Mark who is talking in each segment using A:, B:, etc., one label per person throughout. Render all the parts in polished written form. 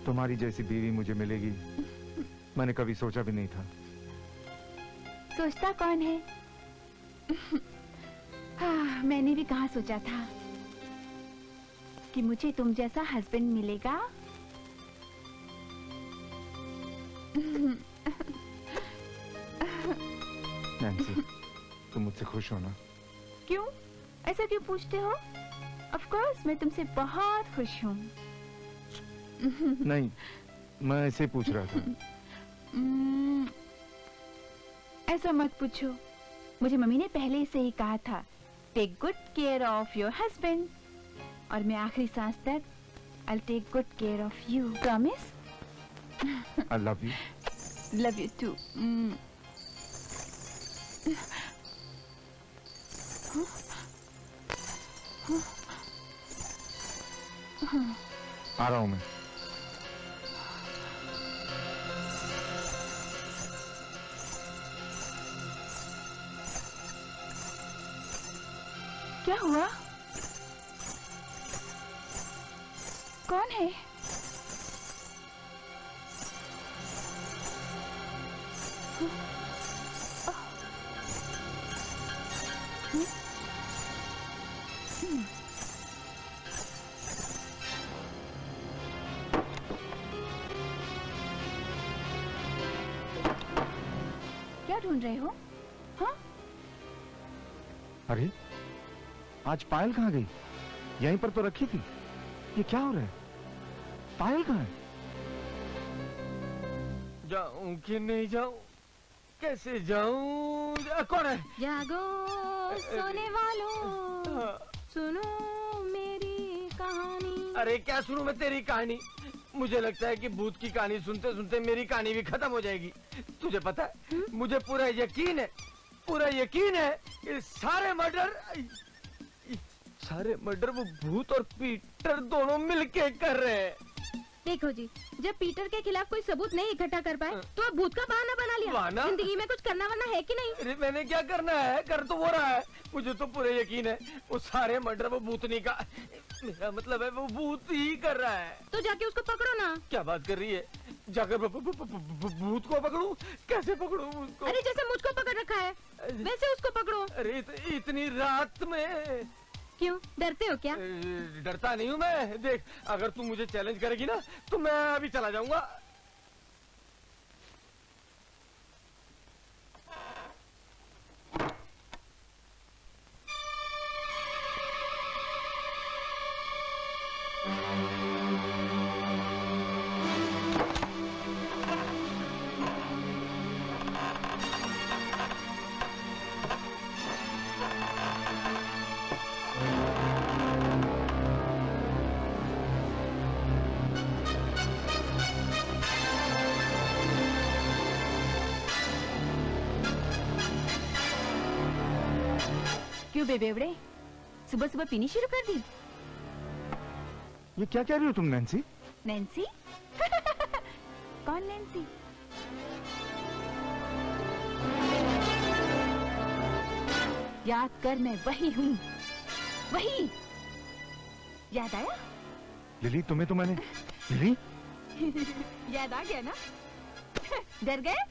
A: तुम्हारी जैसी बीवी मुझे मिलेगी मैंने कभी सोचा भी नहीं था।
B: सोचता कौन है? हाँ, मैंने भी कहाँ सोचा था कि मुझे तुम जैसा हस्बैंड मिलेगा।
A: नैन्सी, तुम मुझसे खुश हो ना?
B: क्यों? ऐसा क्यों पूछते हो? Of course, मैं तुमसे बहुत खुश हूँ।
A: नहीं, मैं ऐसे पूछ रहा था।
B: ऐसा मत पूछो। मुझे मम्मी ने पहले से ही कहा था, take good care of your husband, और मैं आखिरी सांस तक I'll take good care of you. Promise?
A: I love you.
B: Love you too.
A: आ रहा हूँ मैं।
B: क्या हुआ? कौन है? क्या ढूंढ रहे हो? हाँ?
A: अरे, आज पायल कहाँ गई? यहीं पर तो रखी थी। ये क्या हो रहा है? पायल कहाँ है?
C: जाऊं कि नहीं जाऊं? कैसे जाऊं? कौन है?
D: जागो सोने वालों, सुनो मेरी कहानी।
C: अरे क्या सुनूं मैं तेरी कहानी? मुझे लगता है कि भूत की कहानी सुनते सुनते मेरी कहानी भी खत्म हो जाएगी। तुझे पता है, मुझे पूरा यकीन है कि सारे मर्डर वो भूत और पीटर दोनों मिलके कर रहे हैं।
D: देखो जी, जब पीटर के खिलाफ कोई सबूत नहीं इकट्ठा कर पाए तो आप भूत का बहाना बना लिया।
C: बहाना?
D: जिंदगी में कुछ करना वरना है कि नहीं?
C: अरे मैंने क्या करना है? कर तो वो रहा है। मुझे तो पूरा यकीन है वो सारे मर्डर वो भूतनी का, मेरा मतलब है वो भूत ही कर रहा है।
D: तो जाके उसको पकड़ो ना।
C: क्या बात कर रही है? जाकर भूत को पकड़ूं? कैसे पकड़ूं उसको?
D: अरे जैसे मुझको पकड़ रखा है वैसे उसको पकड़ो।
C: अरे इतनी रात में
D: क्यों डरते हो क्या?
C: डरता नहीं हूँ मैं। देख, अगर तू मुझे चैलेंज करेगी ना तो मैं अभी चला जाऊंगा।
B: क्यों बेबेवड़े, सुबह सुबह पीनी शुरू कर दी?
A: ये क्या कह रही हो तुम नैन्सी?
B: नैन्सी? कौन नैन्सी? याद कर, मैं वही हूँ, वही। याद आया?
A: लिली, तुम्हें तो मैंने लिली
B: याद आ गया ना? डर गए?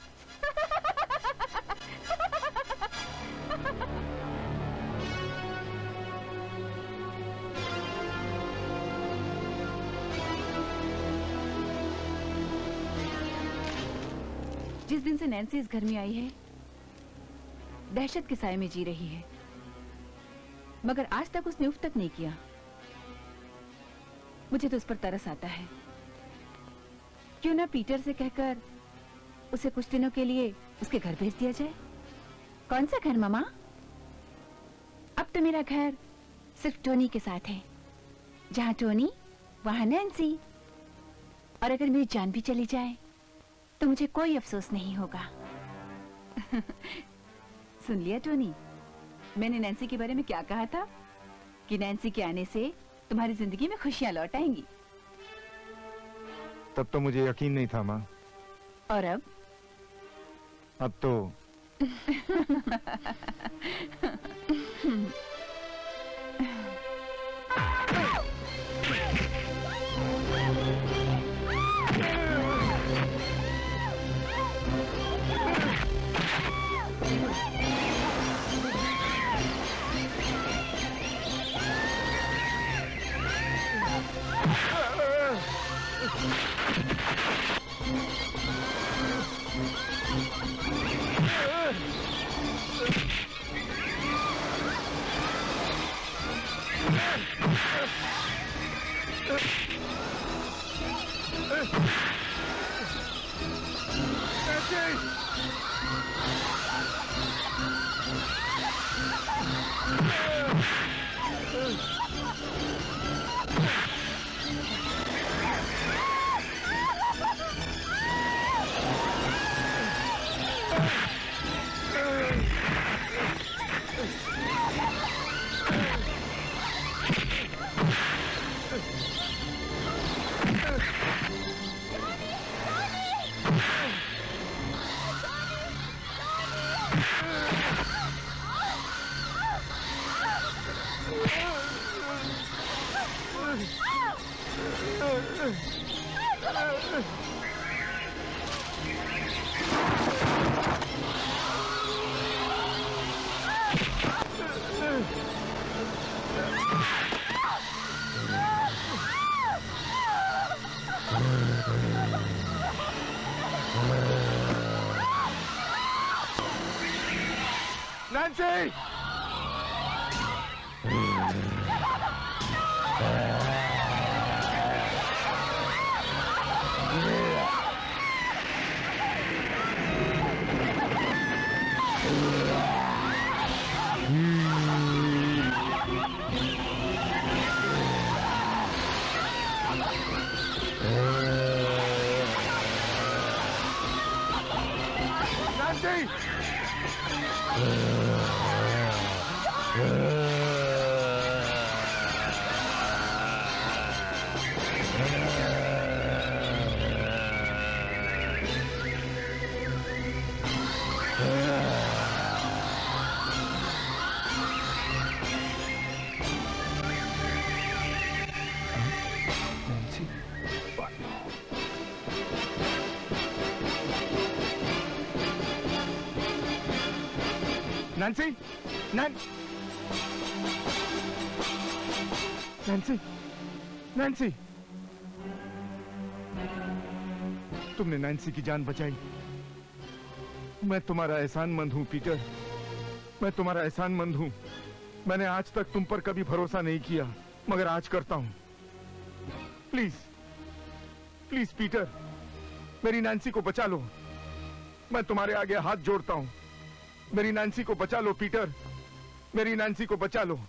B: जिस दिन से नैन्सी इस घर में आई है, दहशत के साए में जी रही है, मगर आज तक उसने उफ तक नहीं किया। मुझे तो उस पर तरस आता है। क्यों ना पीटर से कहकर उसे कुछ दिनों के लिए उसके घर भेज दिया जाए? कौन सा घर मामा? अब तो मेरा घर सिर्फ टोनी के साथ है। जहां टोनी वहां नैन्सी, और अगर मेरी जान भी चली जाए तो मुझे कोई अफसोस नहीं होगा। सुन लिया टोनी, मैंने नैन्सी के बारे में क्या कहा था? कि नैन्सी के आने से तुम्हारी जिंदगी में खुशियां लौट आएंगी।
A: तब तो मुझे यकीन नहीं था माँ।
B: और अब
A: तो Nancy! Nancy! Nancy! Nancy! Nancy! तुमने नैन्सी की जान बचाई। मैं तुम्हारा एहसानमंद हूं पीटर, मैं तुम्हारा एहसानमंद हूं। मैंने आज तक तुम पर कभी भरोसा नहीं किया, मगर आज करता हूं। प्लीज प्लीज पीटर, मेरी नैन्सी को बचा लो। मैं तुम्हारे आगे हाथ जोड़ता हूं। मेरी नैन्सी को बचा लो पीटर, मेरी नैन्सी को बचा लो।